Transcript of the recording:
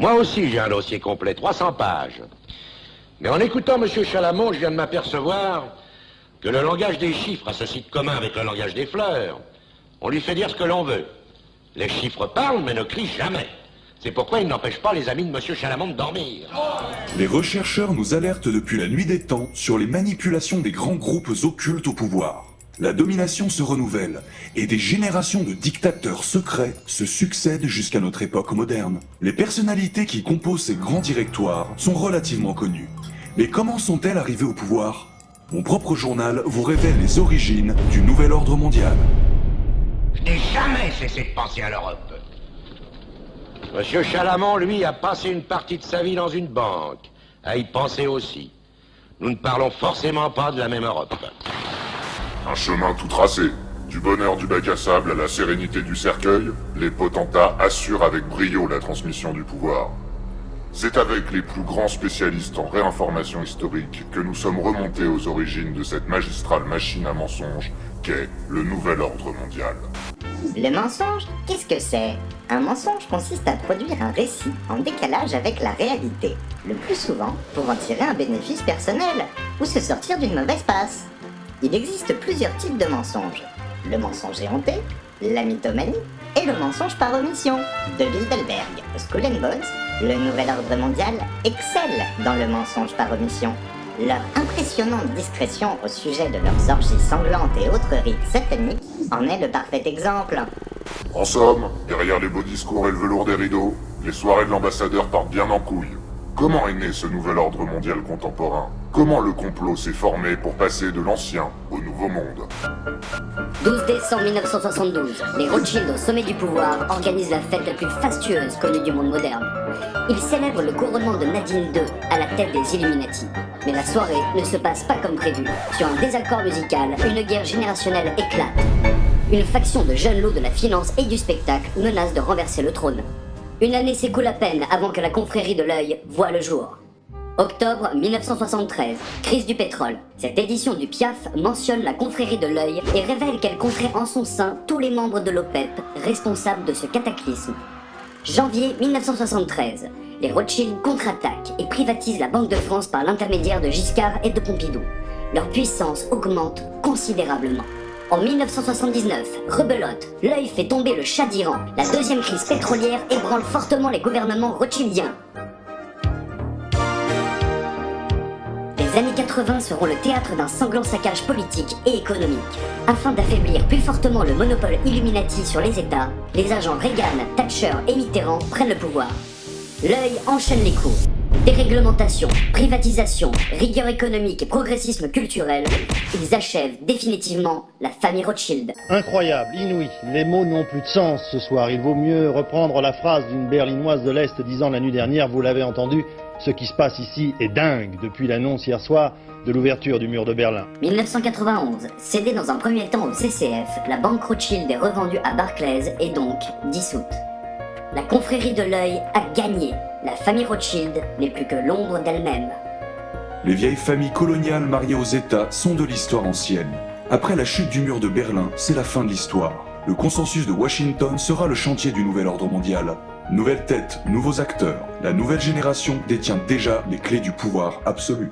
Moi aussi, j'ai un dossier complet, 300 pages. Mais en écoutant M. Chalamont, je viens de m'apercevoir que le langage des chiffres a ceci de commun avec le langage des fleurs. On lui fait dire ce que l'on veut. Les chiffres parlent, mais ne crient jamais. C'est pourquoi ils n'empêchent pas les amis de M. Chalamont de dormir. Les rechercheurs nous alertent depuis la nuit des temps sur les manipulations des grands groupes occultes au pouvoir. La domination se renouvelle et des générations de dictateurs secrets se succèdent jusqu'à notre époque moderne. Les personnalités qui composent ces grands directoires sont relativement connues. Mais comment sont-elles arrivées au pouvoir? Mon propre journal vous révèle les origines du nouvel ordre mondial. Je n'ai jamais cessé de penser à l'Europe. Monsieur Chalamont, lui, a passé une partie de sa vie dans une banque. À y penser aussi. Nous ne parlons forcément pas de la même Europe. Un chemin tout tracé. Du bonheur du bac à sable à la sérénité du cercueil, les potentats assurent avec brio la transmission du pouvoir. C'est avec les plus grands spécialistes en réinformation historique que nous sommes remontés aux origines de cette magistrale machine à mensonges qu'est le nouvel ordre mondial. Le mensonge, qu'est-ce que c'est? Un mensonge consiste à produire un récit en décalage avec la réalité, le plus souvent pour en tirer un bénéfice personnel ou se sortir d'une mauvaise passe. Il existe plusieurs types de mensonges. Le mensonge éhonté, la mythomanie et le mensonge par omission. De Bilderberg, Skull and Bones, le nouvel ordre mondial excelle dans le mensonge par omission. Leur impressionnante discrétion au sujet de leurs orgies sanglantes et autres rites sataniques en est le parfait exemple. En somme, derrière les beaux discours et le velours des rideaux, les soirées de l'ambassadeur partent bien en couille. Comment est né ce nouvel ordre mondial contemporain? Comment le complot s'est formé pour passer de l'ancien au nouveau monde? 12 décembre 1972, les Rothschild au sommet du pouvoir organisent la fête la plus fastueuse connue du monde moderne. Ils célèbrent le couronnement de Nadine II à la tête des Illuminati. Mais la soirée ne se passe pas comme prévu. Sur un désaccord musical, une guerre générationnelle éclate. Une faction de jeunes loups de la finance et du spectacle menace de renverser le trône. Une année s'écoule à peine avant que la confrérie de l'œil voie le jour. Octobre 1973, crise du pétrole. Cette édition du Piaf mentionne la confrérie de l'œil et révèle qu'elle compterait en son sein tous les membres de l'OPEP responsables de ce cataclysme. Janvier 1973, les Rothschild contre-attaquent et privatisent la Banque de France par l'intermédiaire de Giscard et de Pompidou. Leur puissance augmente considérablement. En 1979, rebelote, l'œil fait tomber le Shah d'Iran. La deuxième crise pétrolière ébranle fortement les gouvernements rothschildiens. Les années 80 seront le théâtre d'un sanglant saccage politique et économique. Afin d'affaiblir plus fortement le monopole Illuminati sur les États, les agents Reagan, Thatcher et Mitterrand prennent le pouvoir. L'œil enchaîne les coups. Déréglementation, privatisation, rigueur économique et progressisme culturel, ils achèvent définitivement la famille Rothschild. Incroyable, inouï, les mots n'ont plus de sens ce soir. Il vaut mieux reprendre la phrase d'une berlinoise de l'Est disant la nuit dernière, vous l'avez entendu, ce qui se passe ici est dingue depuis l'annonce hier soir de l'ouverture du mur de Berlin. 1991, cédée dans un premier temps au CCF, la banque Rothschild est revendue à Barclays et donc dissoute. La confrérie de l'œil a gagné. La famille Rothschild n'est plus que l'ombre d'elle-même. Les vieilles familles coloniales mariées aux États sont de l'histoire ancienne. Après la chute du mur de Berlin, c'est la fin de l'histoire. Le consensus de Washington sera le chantier du nouvel ordre mondial. Nouvelle tête, nouveaux acteurs. La nouvelle génération détient déjà les clés du pouvoir absolu.